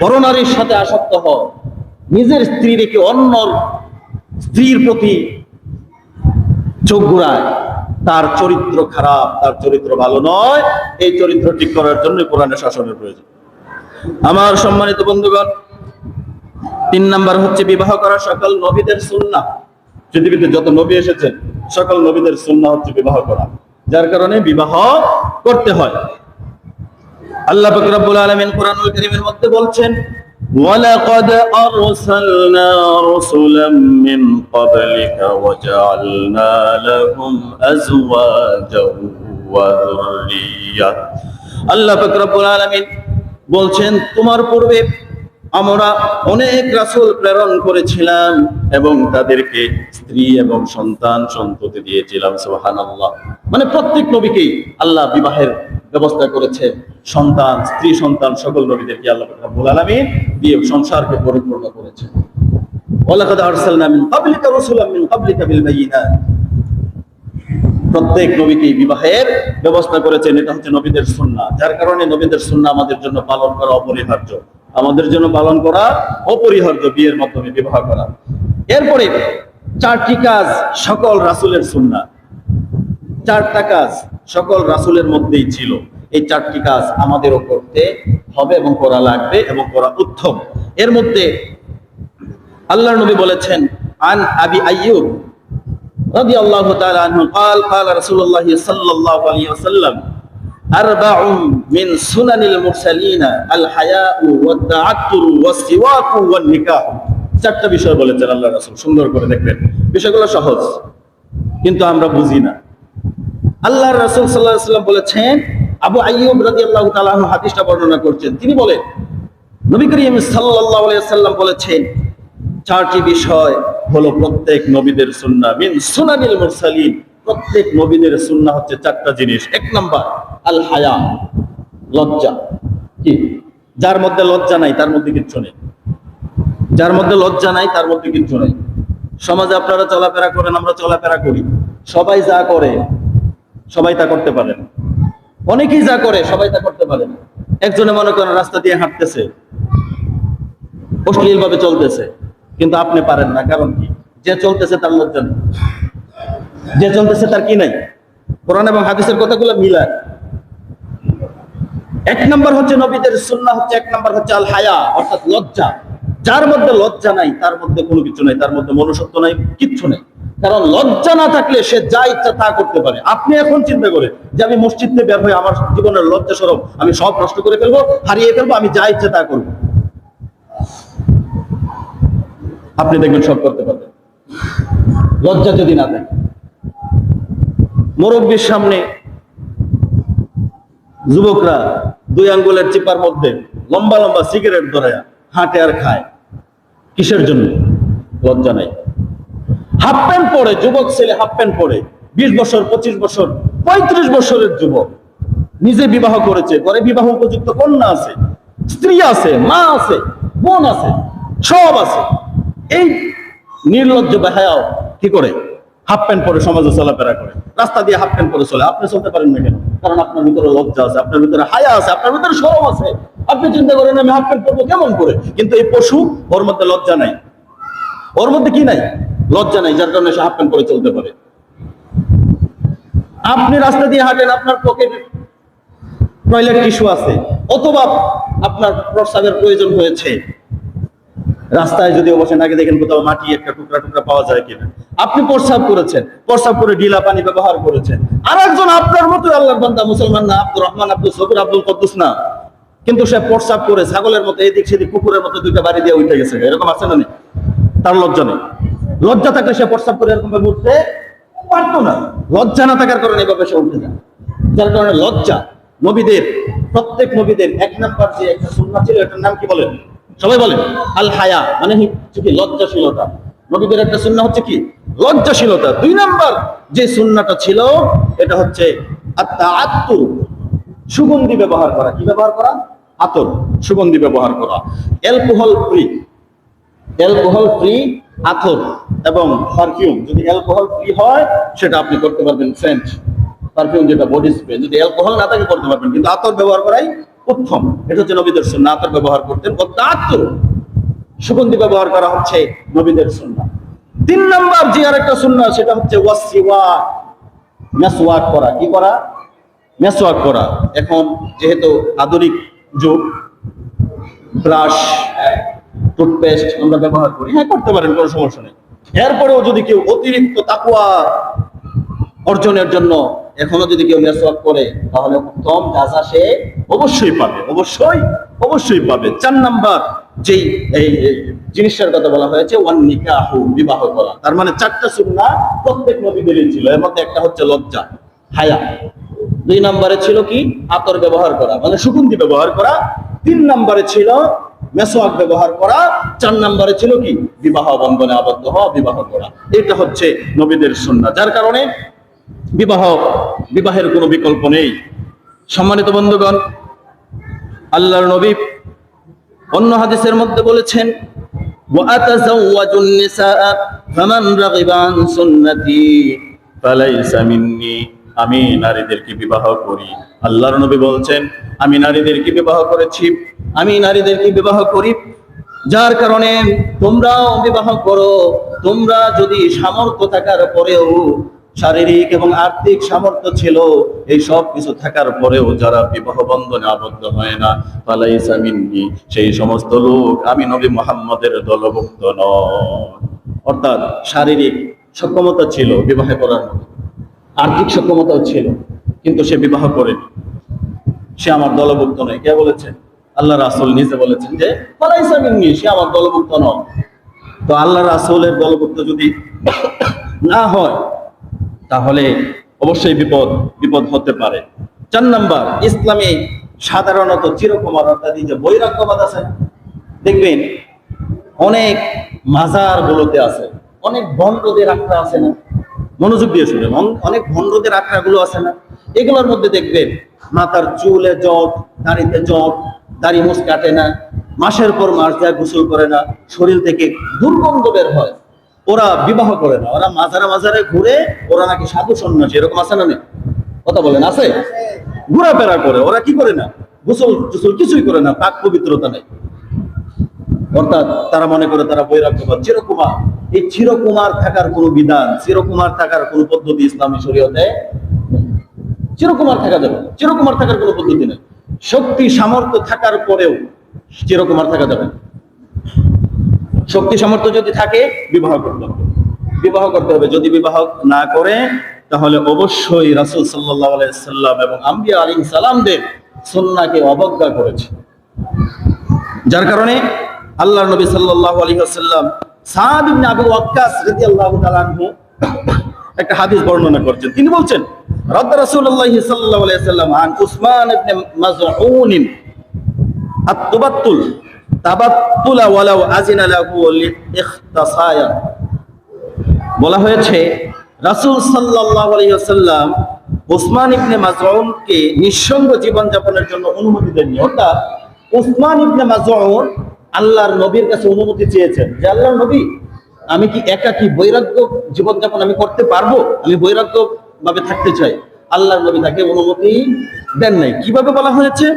পরনারীর সাথে আসক্ত হয়, নিজের স্ত্রী রেখে অন্য স্ত্রীর প্রতি চোখ ঘুরায়, তার চরিত্র খারাপ, তার চরিত্র ভালো নয়। এই চরিত্র ঠিক করার জন্য কোরআনের শাসনের প্রয়োজন। আমার সম্মানিত বন্ধুগণ, 3 নাম্বার হচ্ছে বিবাহ করা সকল নবীদের সুন্নাহ। পৃথিবীতে যত নবী এসেছেন সকল নবীদের সুন্নাহ হচ্ছে বিবাহ করা, যার কারণে বিবাহ করতে হয়। আল্লাহ পাক রব্বুল আলামিন কুরআনুল কারীমের মধ্যে বলছেন, ওয়ালাকাদ আরসালনা রাসূলাম মিন ক্বাবলিকা ওয়া জাআলনা লাহুম আজওয়াজাও ওয়া যুররিয়্যাহ আল্লাহ পাক রব্বুল আলামিন বলছেন, তোমার পূর্বে আমরা অনেক রাসূল প্রেরণ করেছিলাম এবং তাদেরকে স্ত্রী এবং সন্তান সন্ততি দিয়েছিলাম। সুবহানাল্লাহ। মানে প্রত্যেক নবীকেই আল্লাহ বিবাহের ব্যবস্থা করেছে, সন্তান স্ত্রী সন্তান সকল নবীদেরকে আল্লাহ পাক রব্বুল আলামিন দিয়ে সংসারকে পরিপূর্ণ করেছে। ওয়ালাকাদ আরসালনা মিন ক্বাবলিকা রাসূলাম মিন ক্বাবলিকা বিল বায়িনাত। প্রত্যেক নবীকেই বিবাহের ব্যবস্থা করেছেন। এটা হচ্ছে নবীদের সুন্নাহ, যার কারণে নবীদের সুন্নাহ আমাদের জন্য পালন করা অপরিহার্য, আমাদের জন্য পালন করা অপরিহার্য, বিয়ের মাধ্যমে বিবাহ করা। এরপরে 4টি কাজ সকল রাসূলের সুন্নাহ, 4টা কাজ সকল রাসূলের মধ্যেই ছিল। এই 4টি কাজ আমাদেরও করতে হবে এবং করা লাগবে এবং করা উত্তম। এর মধ্যে আল্লাহর নবী বলেছেন, আন আবি আইয়ুব রাদিয়াল্লাহু তাআলা আনহু قال قال رسول الله صلى الله عليه وسلم أربع من سنن المرسلين الحياء والتعطر والسواك والنكاح। 4টা বিষয় বলেছেন আল্লাহ রাসূল, সুন্দর করে দেখবেন। বিষয়গুলো সহজ কিন্তু আমরা বুঝি না। আল্লাহর রাসূল সাল্লাল্লাহু আলাইহি ওয়াসাল্লাম বলেছেন, আবু আইয়ুব রাদিয়াল্লাহু তাআলা আনহু হাদিসটা বর্ণনা করছেন, তিনি বলেন নবী করিম সাল্লাল্লাহু আলাইহি ওয়াসাল্লাম বলেছেন, 4টি বিষয় হলো প্রত্যেক নবীদের সুন্নাহ, মিন সুনানিল মুরসালিন। প্রত্যেক নবীদের সুন্নাহ হচ্ছে 4টা জিনিস। 1 নাম্বার আল হায়া, লজ্জা। কি? যার মধ্যে লজ্জা নাই তার মধ্যে কিচ্ছু নেই, যার মধ্যে লজ্জা নাই তার মধ্যে কিচ্ছু নেই। সমাজে আপনারা চলাফেরা করেন, আমরা চলাফেরা করি, সবাই যা করে সবাই তা করতে পারে না, অনেকেই যা করে সবাই তা করতে পারে না। একজনে মনে করেন রাস্তা দিয়ে হাঁটতেছে, অশ্লীল ভাবে চলতেছে, কিন্তু আপনি পারেন না। কারণ কি? যে চলতেছে তার লজ্জা নেই, যে চলতেছে তার কি নাই? কোরআন এবং হাদিসের কথাগুলো মিলায়। 1 নাম্বার হচ্ছে নবীদের সুন্নাহ হচ্ছে, 1 নাম্বার হচ্ছে আল হায়া, অর্থাৎ লজ্জা। যার মধ্যে লজ্জা নাই তার মধ্যে কোনো কিছু নাই, তার মধ্যে মনুষ্যত্ব নাই, কিচ্ছু নেই। কারণ লজ্জা না থাকলে সে যা ইচ্ছা তা করতে পারে। আপনি এখন চিন্তা করে যে আমি মসজিদ থেকে বের হয়ে আমার জীবনের লজ্জা স্বরূপ আমি সব নষ্ট করে ফেলবো, হারিয়ে ফেলবো, আমি যা ইচ্ছা তা করবো, আপনি দেখবেন সব করতে পারবেন লজ্জা যদি না থাকে। মুরব্বির সামনে যুবকরা 2 আঙ্গুলের চিপার মধ্যে লম্বা লম্বা সিগারেট ধরায়া হাঁটে আর খায়, কিসের জন্য? লজ্জা নাই। হাফ প্যান্ট পরে যুবক ছেলে, হাফ প্যান্ট পরে 20 বছর 25 বছর 35 বছরের যুবক, নিজে বিবাহ করেছে, ঘরে বিবাহ উপযুক্ত কন্যা আছে, স্ত্রী আছে, মা আছে, বোন আছে, সব আছে। এই নির্লজ্জ বেহায়াও কি করে? হাফ প্যান্ট পরে সমাজে চলাফেরা করে, রাস্তা দিয়ে হাফ প্যান্ট পরে চলে। আপনি চলতে পারেন না কেন? কারণ আপনার ভিতরে লজ্জা আছে, আপনার ভিতরে হায়া আছে, আপনার ভিতরে শরম আছে। আপনি চিন্তা করেন আমি হাফ প্যান্ট পরবো কেমন করে, কিন্তু এই পশু, ওর মধ্যে লজ্জা নাই। ওর মধ্যে কি নাই? লজ্জা নাই, যার কারণে সে হাফ প্যান্ট পরে চলতে পারে। আপনি রাস্তা দিয়ে হাঁটেন, আপনার পকেটে টয়লেট টিস্যু আছে, অথবা আপনার প্রস্রাবের প্রয়োজন হয়েছে, রাস্তায় যদি বসেন আগে দেখেন কোথাও মাটি একটা টুকরা টুকরা পাওয়া যায় কিনা। আপনি প্রস্রাব করেছেন, প্রস্রাব করে ঢিলা পানি ব্যবহার করেছেন। আর একজন আপনার মতো আল্লাহর বান্দা, মুসলমান না, আব্দুর রহমান, আব্দুল সবুর, আব্দুল কুদ্দুস না, কিন্তু সে প্রস্রাব করে ছাগলের মতো এদিক সেদিক কুকুরের মতো 2টা বাড়ি দিয়ে উঠে গেছে। এরকম আছে না? তার লজ্জা নেই। লজ্জা থাকলে সে প্রস্রাব করে এরকম ভাবে উঠতে পারতো না। লজ্জা না থাকার কারণে এভাবে সে উঠে যায়। যার কারণে লজ্জা নবীদের, প্রত্যেক নবীদের 1 নাম্বার যে একটা সুন্নাহ ছিল, এটার নাম কি বলেন? সবাই বলেন আল হায়া, মানে হচ্ছে কি? লজ্জাশীলতা। নবীদের একটা সুন্নাহ হচ্ছে কি? লজ্জাশীলতা। 2 নাম্বার যে সুন্নাহটা ছিল এটা হচ্ছে আত-তাআত্তুর, সুগন্ধি ব্যবহার করা। কি ব্যবহার করা? আতর, সুগন্ধি ব্যবহার করা। অ্যালকোহল ফ্রি, অ্যালকোহল ফ্রি আতর এবং পারফিউম। যদি অ্যালকোহল ফ্রি হয় সেটা আপনি করতে পারবেন। সেন্ট, পারফিউম যেটা বডি স্প্রে, যদি অ্যালকোহল না থাকে করতে পারবেন, কিন্তু আতর ব্যবহার করাই উত্তম। এটা হচ্ছে নবীদের সুন্নাহ, আতর ব্যবহার করতেন। আতর, সুগন্ধি ব্যবহার করা হচ্ছে নবীদের সুন্নাহ। 3 নাম্বার যে আরেকটা সুন্নাহ সেটা হচ্ছে ওয়াসিওয়াক, মেসওয়াক করা। কি করা? মেসওয়াক করা। এখন যেহেতু আধুনিক যুগ, ব্রাশ, টুথপেস্ট আমরা ব্যবহার করি, হ্যাঁ করতে পারেন, কোনো সমস্যা নেই। এরপরেও যদি কেউ অতিরিক্ত তাকওয়া অর্জনের জন্য এখনো যদি কেউ মেসওয়াক করে, তাহলে উত্তম জাযা সে অবশ্যই পাবে, অবশ্যই পাবে। 4 নাম্বার যেই এই জিনিসটার কথা বলা হয়েছে, ওয়ান নিকাহু, বিবাহ করা। তার মানে 4টা সুন্নাহ প্রত্যেক নবীদেরই ছিল। এর মধ্যে একটা হচ্ছে লজ্জা, হায়া। 2 নম্বরে ছিল কি আতর ব্যবহার করা, মানে সুগন্ধি ব্যবহার করা। 3 নম্বরে ছিল মেসওয়াক ব্যবহার করা। 4 নম্বরে ছিল কি বিবাহ বন্ধনে আবদ্ধ হওয়া, বিবাহ করা। এটা হচ্ছে নবীদের সুন্নাহ, যার কারণে বিবাহের কোনো বিকল্প নেই। সম্মানিত বন্ধুগণ, আল্লাহর নবী অন্য হাদিসের মধ্যে বলেছেন, ওয়াতাযাওয়াজুন নিসা ফামান রাগিবা আন সুন্নতি ফালাইসা মিন্নি। আমি নারীদেরকে বিবাহ করি। আল্লাহর নবী বলছেন, আমি নারীদেরকে বিবাহ করেছি, আমি নারীদেরকে বিবাহ করি, যার কারণে তোমরাও বিবাহ করো। তোমরা যদি সামর্থ্য থাকার পরেও, শারীরিক এবং আর্থিক সামর্থ্য ছিল, এই সব কিছু থাকার পরেও যারা বিবাহ বন্ধনে আবদ্ধ হয় না, ফালাইসা মিন্নি, সেই সমস্ত লোক আমি নবী মুহাম্মদের দলভুক্ত নয়। অর্থাৎ শারীরিক সক্ষমতা ছিল বিবাহ করার মতো, আর্থিক সক্ষমতাও ছিল, কিন্তু সে বিবাহ করেনি, সে আমার দলভুক্ত নয়। কে বলেছেন? আল্লাহ রাসূল নিজে বলেছেন যে ফালাইসা মিন্নি, সে আমার দলভুক্ত নয়। তো আল্লাহ রাসূলের দলভুক্ত যদি না হয়, তাহলে অবশ্যই বিপদ হতে পারে। 4 নাম্বার, ইসলামে সাধারণত চিরকুমার অর্থাৎ যে বৈরাগ্যবাদ আছে, দেখবেন অনেক মাজার গুলোতে আছে, অনেক ভণ্ডদের আখড়া আছে না, মনোযোগ দিয়ে শুনেন, অনেক ভণ্ডদের আখড়া গুলো আছে না, এগুলোর মধ্যে দেখবেন মাথার চুলে জট, দাড়িতে জট, দাড়ি মুছ কাটে না, মাসের পর মাস দেয়া গোসল করে না, শরীর থেকে দুর্গন্ধ বের হয়, ওরা বিবাহ করে না, ওরা মাজারে মাজারে ঘুরে, ওরা নাকি সাধু সন্ন্যাসী, এরকম আছে না? নেই? কথা বলেন, আছে? ঘোরাফেরা করে, ওরা কি করে না, গোসল কিছুই করে না, পাক পবিত্রতা নেই। অর্থাৎ তারা মনে করে তারা বৈরাগ্যবাদ, চিরকুমার। এই চিরকুমার থাকার কোন বিধান, চিরকুমার থাকার কোন পদ্ধতি ইসলামী শরীয়তে চিরকুমার থাকা যাবে না, চিরকুমার থাকার কোন পদ্ধতি নেই। শক্তি সামর্থ্য থাকার পরেও চিরকুমার থাকা যাবে না। শক্তি সামর্থ্য যদি থাকে বিবাহ করতে হবে, বিবাহ করতে হবে। যদি বিবাহ না করে, তাহলে অবশ্যই রাসূল সাল্লাল্লাহু আলাইহি সাল্লাম এবং আম্বিয়া আলাইহিস সালামদের সুন্নাহকে অবজ্ঞা করেছে। যার কারণে আল্লাহর নবী সাল্লাল্লাহু আলাইহি ওয়াসাল্লাম সাদ ইবনে আবু ওয়াক্কাস রাদিয়াল্লাহু তাআলা আনহু একটা হাদিস বর্ণনা করছেন। তিনি বলছেন, রাদ্দা রাসূলুল্লাহ সাল্লাল্লাহু আলাইহি ওয়াসাল্লাম আন উসমান ইবনে মাযউন তাবাত্তুলা ওয়ালাউ আযিনা লাহু লিইখতাসায়া। বলা হয়েছে রাসূল সাল্লাল্লাহু আলাইহি ওয়াসাল্লাম উসমান ইবনে মাযউনকে নিঃসঙ্গ জীবন যাপনের জন্য অনুমতি দেননি। অর্থাৎ উসমান ইবনে মাযউন আল্লাহর নবীর কাছে অনুমতি চেয়েছেন যে, আল্লাহর নবী, আমি কি একাকী বৈরাগ্য জীবনযাপন আমি করতে পারবো? আমি বৈরাগ্য ভাবে থাকতে চাই। আল্লাহর নবী তাকে অনুমতি দেন নাই। কিভাবে বলা হয়েছে?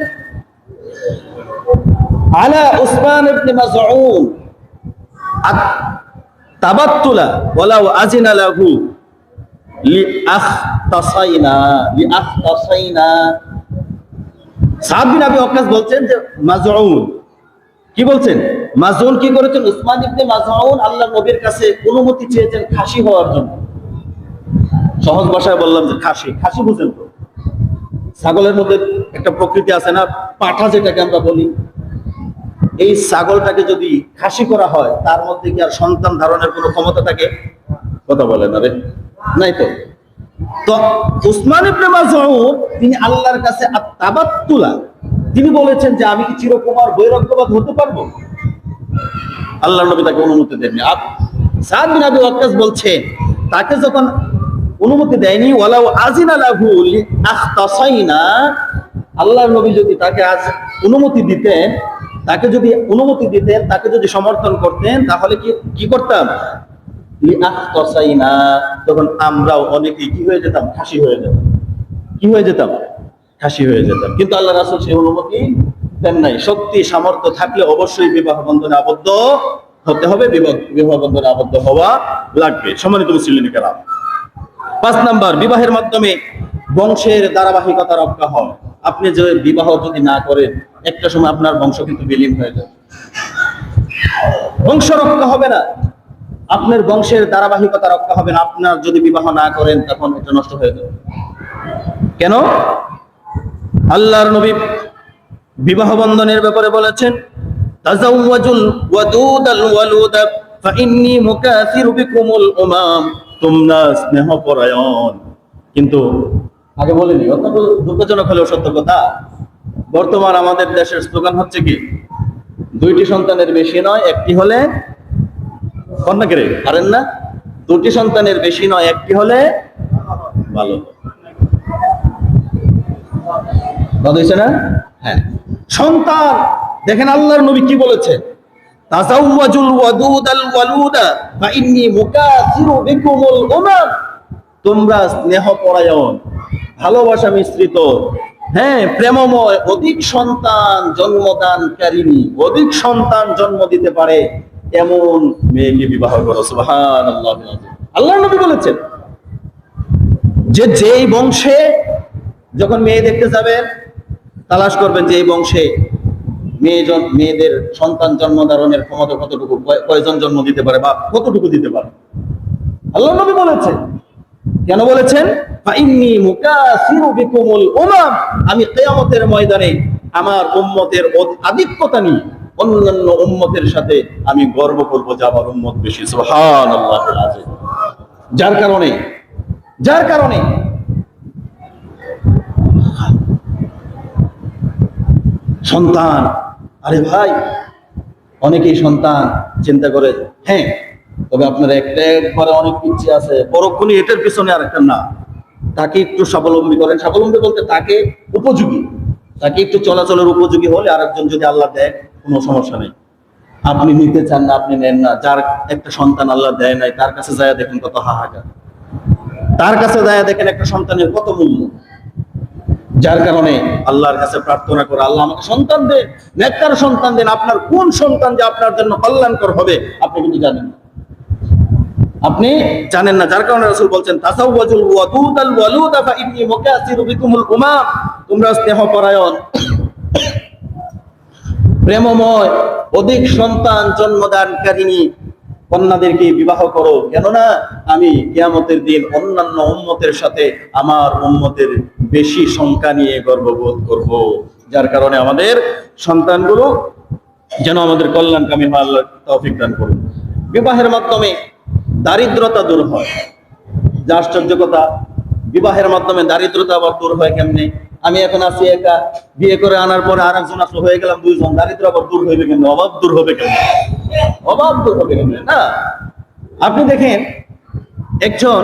আলা উসমান ইবনে মাযউন তাবাত্তুলা ওয়ালাউ আযিনা লাহু লিআখতাসাইনা। সাদ বিন আবি ওয়াক্কাস বলছেন যে মাযউন কি বলছেন? মাযউন কি করেছেন? উসমান ইবনে মাযউন আল্লাহর নবীর কাছে অনুমতি চেয়েছেন খাসি হওয়ার জন্য। সহজ ভাষায় বললাম যে খাসি বুঝেন তো? ছাগলের মধ্যে একটা প্রকৃতি আছে না, পাঠা যেটাকে আমরা বলি। এই ছাগলটাকে যদি খাসি করা হয়, তার মধ্যে কি আর সন্তান ধারণের কোনো ক্ষমতা থাকে? কথা বলেন আরে, নাই তো। তো উসমান ইবনে মাযউন তিনি আল্লাহর কাছে আত-তাবাত্তুলা, তিনি বলেছেন যে আমি কি চিরকুমার বৈরাগ্যবাদ হতে পারবো? আল্লাহর নবী তাকে অনুমতি দেননি। সাদ বিন আবি ওয়াক্কাস বলছেন, তাকে যখন অনুমতি দেয়নি, ওয়ালাউ আযিনা লাহু লিআখতাসাইনা, আল্লাহর নবী যদি তাকে অনুমতি দিতেন, তাকে যদি সমর্থন করতেন, তাহলে কি করতাম? লিআখতাসাইনা, তখন আমরাও অনেকেই কি হয়ে যেতাম? খাসি হয়ে যেতাম। কি হয়ে যেতাম? খাসি হয়ে যেতাম। কিন্তু আল্লাহ রাসূল সেই অনুমতি দেন নাই। শক্তি সামর্থ্য থাকলে অবশ্যই বিবাহ বন্ধনে আবদ্ধ হতে হবে, বিবাহ বন্ধনে আবদ্ধ হওয়া লাগবে। সম্মানিত মুসলিম কেরাম, 5 নাম্বার, বিবাহের মাধ্যমে বংশের ধারাবাহিকতা রক্ষা হয়। আপনি যে বিবাহ যদি না করেন, একটা সময় আপনার বংশ কিন্তু বিলীন হয়ে যাবে, বংশ রক্ষা হবে না, আপনার বংশের ধারাবাহিকতা রক্ষা হবে না। আপনার যদি বিবাহ না করেন, তখন এটা নষ্ট হয়ে যাবে। কেন? আল্লাহর নবী বিবাহ বন্ধনের ব্যাপারে বলেছেন, তাজাওয়াজুল ওয়াদুদাল ওয়ালুদা ফাইন্নী মুকাসিরু বিকুমুল উমাম। তোমরা স্নেহপরায়ণ, কিন্তু আগে বলিনি, অত্যন্ত দুঃখজনক হলেও সত্য কথা। বর্তমান আমাদের দেশের স্লোগান হচ্ছে কি, দুইটি সন্তানের বেশি নয়, একটি হলে কন্যা কেড়ে পারেন না, দুটি সন্তানের বেশি নয়, একটি হলে ভালো। কথা হয়েছে না? হ্যাঁ, সন্তান দেখেন আল্লাহর নবী কি বলেছেন, তাজাওয়াজুল ওয়াদুদাল ওয়ালুদা ফাইন্নী মুকাসিরু বিকুমুল উমাম। তোমরা স্নেহ পরায়ণ, ভালোবাসা মিশ্রিত, হ্যাঁ প্রেমময়, অধিক সন্তান জন্মদানকারিণী, অধিক সন্তান জন্ম দিতে পারে এমন মেয়েকে বিবাহ করো। সুবহানাল্লাহ। আল্লাহর নবী বলেছেন যে যেই বংশে যখন মেয়ে দেখতে যাবেন তালাশ করবেন যে এই বংশে মেয়েদের সন্তান জন্ম ধারণের ক্ষমতা কতটুকু, কয়জন জন্ম দিতে পারে বা কতটুকু দিতে পারে। আল্লাহ নবী বলেছেন, কেন বলেছেন? ফাইন্নী মুকাসিরু বিকুমুল উমাম, আমি কিয়ামতের ময়দানে আমার উম্মতের আধিক্যতা নিয়ে অন্যান্য উম্মতের সাথে আমি গর্ব করব যে আমার উম্মত বেশি। সুবহানাল্লাহুল আযীম। যার কারণে সন্তান, আরে ভাই অনেকেই সন্তান চিন্তা করে, হ্যাঁ তবে আপনার একবারে অনেক ইচ্ছে আছে, পরক্ষণে এটার পিছনে আরেকটা না, তাকে একটু স্বাবলম্বী করেন। স্বাবলম্বী বলতে তাকে উপযোগী, তাকে একটু চলাচলের উপযোগী হলে আরেকজন যদি আল্লাহ দেয় কোনো সমস্যা নেই। আপনি নিতে চান না, আপনি নেন না, যার একটা সন্তান আল্লাহ দেয় নাই তার কাছে যায় দেখেন কত হাহাকার, তার কাছে যায় দেখেন একটা সন্তানের কত মূল্য। যার কারণে আল্লাহর কাছে প্রার্থনা করে, আল্লাহ আমাকে সন্তান দেন, নেককার সন্তান দেন। আপনার কোন সন্তান যে আপনার জন্য কল্যাণকর হবে আপনি কিন্তু জানেন না, আপনি জানেন না। যার কারণে রাসূল বলছেন, তাসাওয়াজুল ওয়াদুদাল ওয়ালুদা ফাইন্নী মুকাসিরু বিকুমুল উমাম, তোমরা স্নেহপরায়ণ, প্রেমময়, অধিক সন্তান জন্মদানকারিণী কন্যাদেরকে বিবাহ করো, কেননা আমি কিয়ামতের দিন অন্যান্য উম্মতের সাথে আমার উম্মতের বেশি সংখ্যা নিয়ে গর্ববোধ করব। যার কারণে আমাদের সন্তানগুলো যেন আমাদের কল্যাণকামী হয়, আল্লাহ তৌফিক দান করুন। বিবাহের মাধ্যমে দারিদ্রতা দূর হয়, যা আশ্চর্য কথা, বিবাহের মাধ্যমে দারিদ্রতা আবার দূর হয় কেমনে? আমি এখন আছি একা, বিয়ে করে আনার পরে আর একজন আসলে হয়ে গেলাম দুইজন, দারিদ্র আবার দূর হইবে কেমনে? অভাব দূর হবে কেমনে? অভাব দূর হবে কেমনে? না, আপনি দেখেন একজন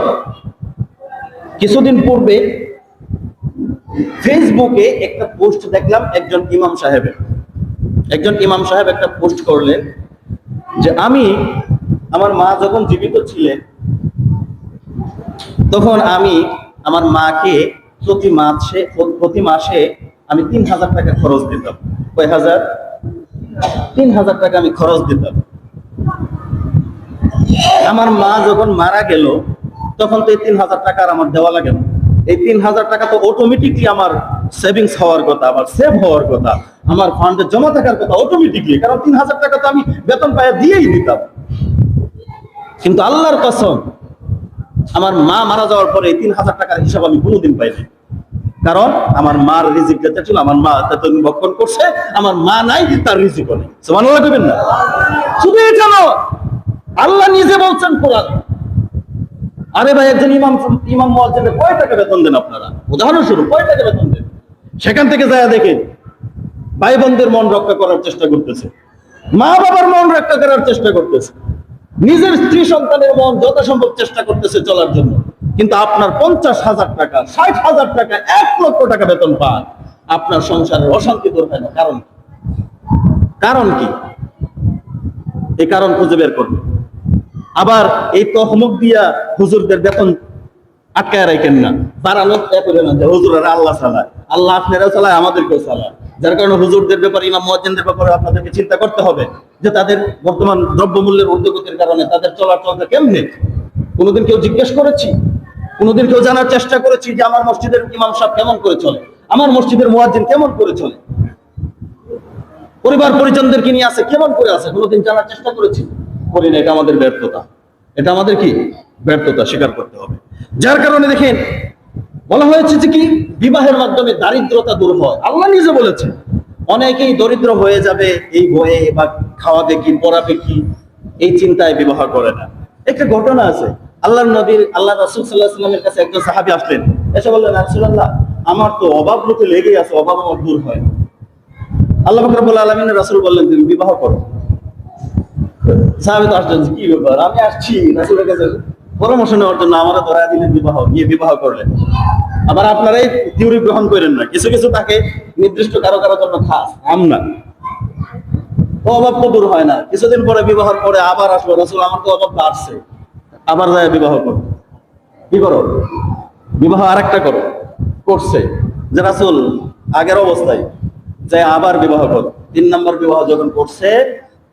কিছুদিন পূর্বে ফেসবুকে একটা পোস্ট দেখলাম, একজন ইমাম সাহেব একটা পোস্ট করলেন যে আমি, আমার মা যখন জীবিত ছিলেন তখন আমি আমার মাকে প্রতি মাসে আমি ৩,০০০ টাকা খরচ দিতাম। কয় হাজার? ৩,০০০ টাকা আমি খরচ দিতাম। আমার মা যখন মারা গেল তখন তো এই ৩,০০০ টাকা আর আমার দেওয়া লাগে না। এই ৩,০০০ টাকা তো অটোমেটিকলি আমার সেভিংস হওয়ার কথা, আমার সেভ হওয়ার কথা, আমার ফান্ডে জমা থাকার কথা অটোমেটিকলি, কারণ ৩,০০০ টাকা তো আমি বেতন পাইয়া দিয়েই দিতাম। কিন্তু আল্লাহর কসম, আমার মা মারা যাওয়ার পরে ৩,০০০ টাকার হিসাব আমি কোনোদিন পাইনি। কারণ আমার মার রিজিক যেটা ছিল, আমার মা ততদিন ভক্ষণ করছে, আমার মা নাই, তার রিজিকও নেই। সুবহানাল্লাহ কইবেন না? শুধু এটা নয়, আল্লাহ নিজে বলছেন কোরআন। আরে ভাই, একজন ইমাম মুয়াজ্জিনের কয় টাকা বেতন দেন আপনারা? উদাহরণস্বরূপ কয় টাকা বেতন দেন? সেখান থেকে যায় দেখেন ভাই বোনদের মন রক্ষা করার চেষ্টা করতেছে, মা বাবার মন রক্ষা করার চেষ্টা করতেছে, নিজের স্ত্রী সন্তানের মন যথাসম্ভব চেষ্টা করতেছে চলার জন্য। কিন্তু আপনার 50,000 টাকা, 60,000 টাকা, 1,00,000 টাকা বেতন পান, আপনার সংসারের অশান্তি দূর হয় না। কারণ কি? এই কারণ খুঁজে বের করবে। আবার এই তহমক দিয়া হুজুরদের বেতন আটকায় রাখেন না, বাড়ানো করে না যে হুজুরেরা আল্লাহ চালায়, আল্লাহ আপনারাও চালায়, আমাদেরকেও চালায়। যার কারণে হুজুরদের ব্যাপারে, ইমাম মুয়াজ্জিনদের ব্যাপারে আপনাদেরকে চিন্তা করতে হবে যে তাদের বর্তমান দ্রব্যমূল্যের ঊর্ধ্বগতির কারণে তাদের চলাচলটা কেমনে। কোনোদিন কেউ জিজ্ঞেস করেছি? কোনোদিন কেউ জানার চেষ্টা করেছি যে আমার মসজিদের ইমাম সাহেব কেমন করে চলে, আমার মসজিদের মুয়াজ্জিন কেমন করে চলে, পরিবার পরিজনদেরকে নিয়ে আছে কেমন করে আছে? কোনোদিন জানার চেষ্টা করেছি? করি না। এটা আমাদের ব্যর্থতা, এটা আমাদের কি ব্যর্থতা স্বীকার করতে হবে। যার কারণে দেখেন বলা হয়েছে যে কি, বিবাহের মাধ্যমে দারিদ্রতা দূর হয়। আল্লাহ নিজে বলেছেন, অনেকেই দরিদ্র হয়ে যাবে এই ভয়ে, বা খাওয়াবে কি, পড়াবে কি, এই চিন্তায় বিবাহ করে না। একটা ঘটনা আছে, আল্লাহ রাসূল সাল্লাল্লাহু আলাইহি ওয়াসাল্লামের কাছে একজন সাহাবী আসলেন, এসে বললেন রাসূলুল্লাহ, আমার তো অভাব লোকে লেগেই আছে, অভাব আমার দূর হয় না। আল্লাহ পাক রব্বুল আলামিন রাসূল বললেন তুমি বিবাহ করো। সাহাবী তো আসলেন, কি ব্যাপার, আমি আসছি রাসূলের কাছে পরামর্শ নেওয়ার জন্য, আমারও ধরা দিলেন বিবাহ, গিয়ে বিবাহ করলেন। আবার আপনারা এই থিওরি গ্রহণ করেন না, কিছু কিছু থাকে নির্দিষ্ট কারো কারো জন্য খাস, আমরা অভাব তো দূর হয় না। কিছুদিন পরে বিবাহের পরে আবার আসবো, রাসূল আমার তো অভাব বাড়ছে, আবার যায় বিবাহ করো। কি করো? বিবাহ আরেকটা করো। করছে যে রাসূল আগের অবস্থায় যে আবার বিবাহ করো। 3 নাম্বার বিবাহ যখন করছে,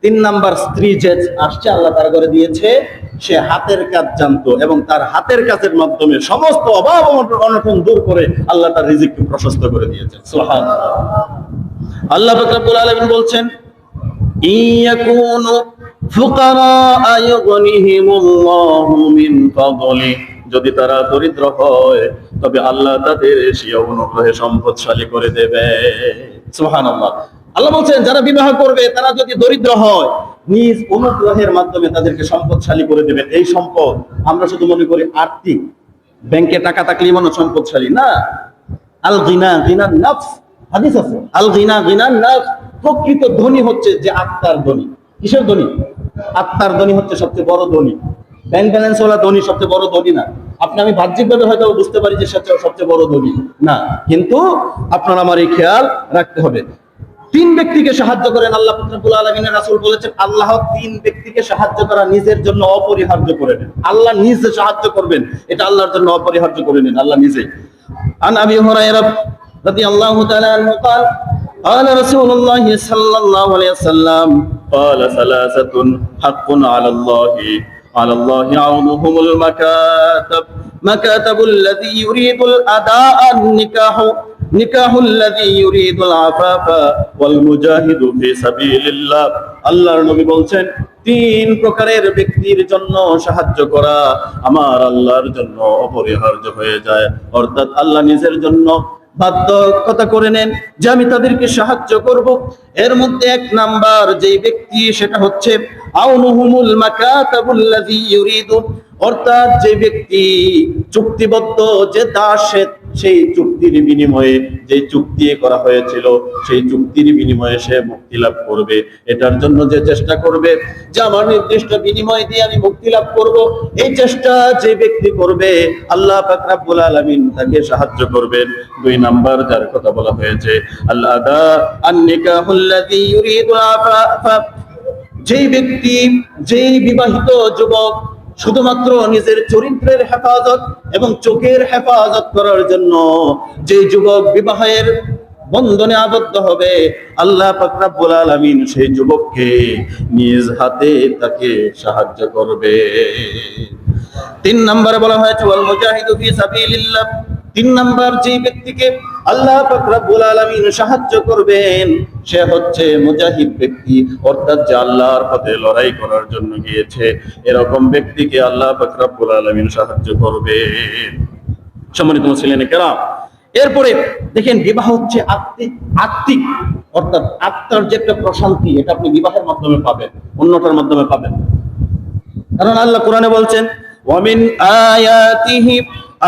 3 নাম্বার স্ত্রী যে আসছে আল্লাহ তার ঘরে দিয়েছে, সে হাতের কাজ জানতো এবং তার হাতের কাজের মাধ্যমে সমস্ত অভাব অনটন দূর করে আল্লাহ তার রিজিককে প্রশস্ত করে দিয়েছেন। সুবহানাল্লাহ। আল্লাহ পাক রব্বুল আলামিন বলছেন, ইয়াকুনু ফুকারা ইউগনিহিমুল্লাহু মিন ফাদলি, যদি তারা দরিদ্র হয় তবে আল্লাহ তাদের সেই অনুগ্রহে সম্পদশালী করে দেবে। সুবহানাল্লাহ। আল্লাহ বলছেন যারা বিবাহ করবে তারা যদি দরিদ্র হয়, নিজ অনুগ্রহের মাধ্যমে তাদেরকে সম্পদশালী করে দেবেন। এই সম্পদ আমরা শুধু মনে করি আর্থিক, ব্যাংকে টাকা থাকলেই মনে সম্পদশালী না। আল গিনা গিনান নফস, হাদিস আছে, আল গিনা গিনান নফস, প্রকৃত ধনী হচ্ছে যে আত্মার ধনী। কিসের ধনী? আত্মার ধনী হচ্ছে সবচেয়ে বড় ধনী। ব্যাংক ব্যালেন্স ওলা ধনী সবচেয়ে বড় ধনী না। আপনি আমি বাহ্যিকভাবে হয়তো বুঝতে পারি যে সবচেয়ে বড় ধনী না, কিন্তু আপনার আমার এই খেয়াল রাখতে হবে। 3 ব্যক্তিকে সাহায্য করেন আল্লাহ রাব্বুল আলামিনের রাসূল বলেছেন, আল্লাহ 3 ব্যক্তিকে সাহায্য করা নিজের জন্য অপরিহার্য করে নেন। আল্লাহ নিজে সাহায্য করবেন, এটা আল্লাহর জন্য অপরিহার্য করে নেন আল্লাহ নিজে। আন আবি হুরায়রা রাদিয়াল্লাহু তাআলা আনহু قال قال رسول الله صلى الله عليه وسلم قال ثلاثة حق على الله عونهم المكاتب مكاتب الذي يريد الأداء نكاح الذي يريد العفاف والمجاهد في سبيل الله। আল্লাহর নবী বলছেন 3 প্রকারের ব্যক্তির জন্য সাহায্য করা আমার আল্লাহর জন্য অপরিহার্য হয়ে যায়, অর্থাৎ আল্লাহ নিজের জন্য বাধ্যকতা করে নেন যে আমি তাদেরকে সাহায্য করব। এর মধ্যে 1 নাম্বার যে ব্যক্তি, সেটা হচ্ছে আউনুহুমুল মাকাতাবুল্লাযী ইউরিদু, অর্থাৎ যে ব্যক্তি চুক্তিবদ্ধ, যে দাস, সেই চুক্তির বিনিময়ে, যে চুক্তি করা হয়েছিল সেই চুক্তির বিনিময়ে সে মুক্তি লাভ করবে, এটার জন্য যে চেষ্টা করবে যে আমার নির্দিষ্ট বিনিময় দিয়ে আমি মুক্তি লাভ করব, এই চেষ্টা যে ব্যক্তি করবে আল্লাহ পাক রব্বুল আলামিন তাকে সাহায্য করবেন। 2 নাম্বার যার কথা বলা হয়েছে আল আদা আন নিকাহুল্লাযী ইউরিদুল আফাফা, যেই ব্যক্তি, যেই বিবাহিত যুবক শুধুমাত্র নিজের চরিত্রের হেফাজত এবং চোখের হেফাজত করার জন্য যে যুবক বিবাহের বন্ধনে আবদ্ধ হবে, আল্লাহ পাক রব্বুল আলামিন সেই যুবককে নিজ হাতে তাকে সাহায্য করবে। 3 নম্বরে বলা হয়েছে ওয়াল মুজাহিদু ফি সাবিলিল্লাহ, 3 নাম্বার যে ব্যক্তিকে আল্লাহ পাক রব্বুল আলামিন সাহায্য করবেন সে হচ্ছে মুজাহিদ ব্যক্তি, অর্থাৎ যে আল্লাহর পথে লড়াই করার জন্য গিয়েছে, এরকম ব্যক্তিকে আল্লাহ পাক রব্বুল আলামিন সাহায্য করবেন। সম্মানিত মুসলিম কেরাম, এরপরে দেখেন বিবাহ হচ্ছে আত্মিক, অর্থাৎ আত্মার যে একটা প্রশান্তি, এটা আপনি বিবাহের মাধ্যমে পাবেন, অন্যটার মাধ্যমে পাবেন। কারণ আল্লাহ কোরআনে বলছেন ওয়ামিন আয়াতিহি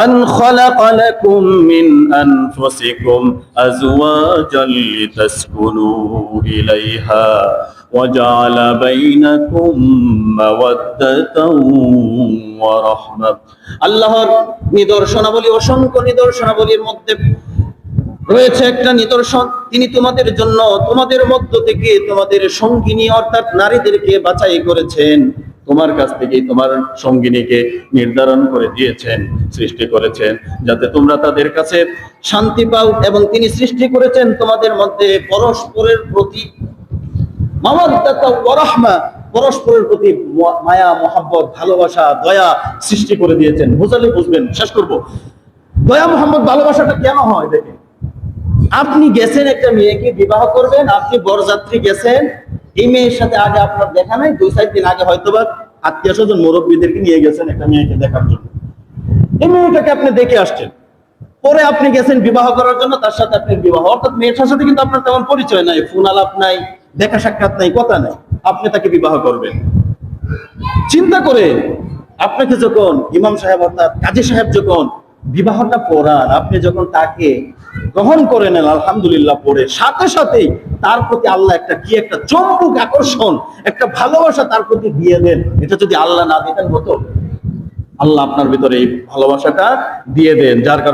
أن خلق لكم من أنفسكم أزواجا لتسكنوا إليها وجعل بينكم مودة ورحمة। আল্লাহর নিদর্শনাবলী, অসংখ্য নিদর্শনাবলীর মধ্যে রয়েছে একটা নিদর্শন, তিনি তোমাদের জন্য তোমাদের মধ্য থেকে তোমাদের সঙ্গিনী অর্থাৎ নারীদেরকে বাছাই করেছেন, তোমার কাছ থেকেই তোমার সঙ্গিনীকে নির্ধারণ করে দিয়েছেন, সৃষ্টি করেছেন যাতে তোমরা তাদের কাছে শান্তি পাও, এবং তিনি সৃষ্টি করেছেন তোমাদের মধ্যে পরস্পরের প্রতি মাওয়াদ্দাতা ওয়া রাহমা, পরস্পরের প্রতি মায়া, মহব্বত, ভালোবাসা, দয়া সৃষ্টি করে দিয়েছেন। বুঝালে বুঝবেন, শেষ করব। দয়া, মহব্বত, ভালোবাসাটা কেন হয় দেখেন। আপনি গেছেন একটা মেয়েকে বিবাহ করবেন, আপনি বরযাত্রী গেছেন, এই মেয়ের সাথে আগে আপনার দেখা নাই, 2-4 দিন আগে হয়তোবা আত্মীয় স্বজন মুরব্বীদেরকে নিয়ে গেছেন একটা মেয়েকে দেখার জন্য, এই মেয়েটাকে আপনি দেখে আসছেন, পরে আপনি গেছেন বিবাহ করার জন্য, তার সাথে আপনি বিবাহ, অর্থাৎ মেয়েটার সাথে কিন্তু আপনার তেমন পরিচয় নাই, ফোন আলাপ নাই, দেখা সাক্ষাৎ নাই, কথা নাই, আপনি তাকে বিবাহ করবেন। চিন্তা করে আপনাকে যখন ইমাম সাহেব অর্থাৎ কাজী সাহেব যখন বিবাহটা পড়ার, আপনি যখন তাকে গ্রহণ করে নেন আলহামদুলিল্লাহ পড়ে, সাথে সাথেই তার প্রতি আল্লাহ একটা চমক আকর্ষণ, একটা ভালোবাসা তার প্রতি দিয়ে দেন। এটা যদি আল্লাহ না দিতেন হতো, আল্লাহ আপনার ভিতরে এই ভালোবাসাটা দিয়ে দেন, যার কারণে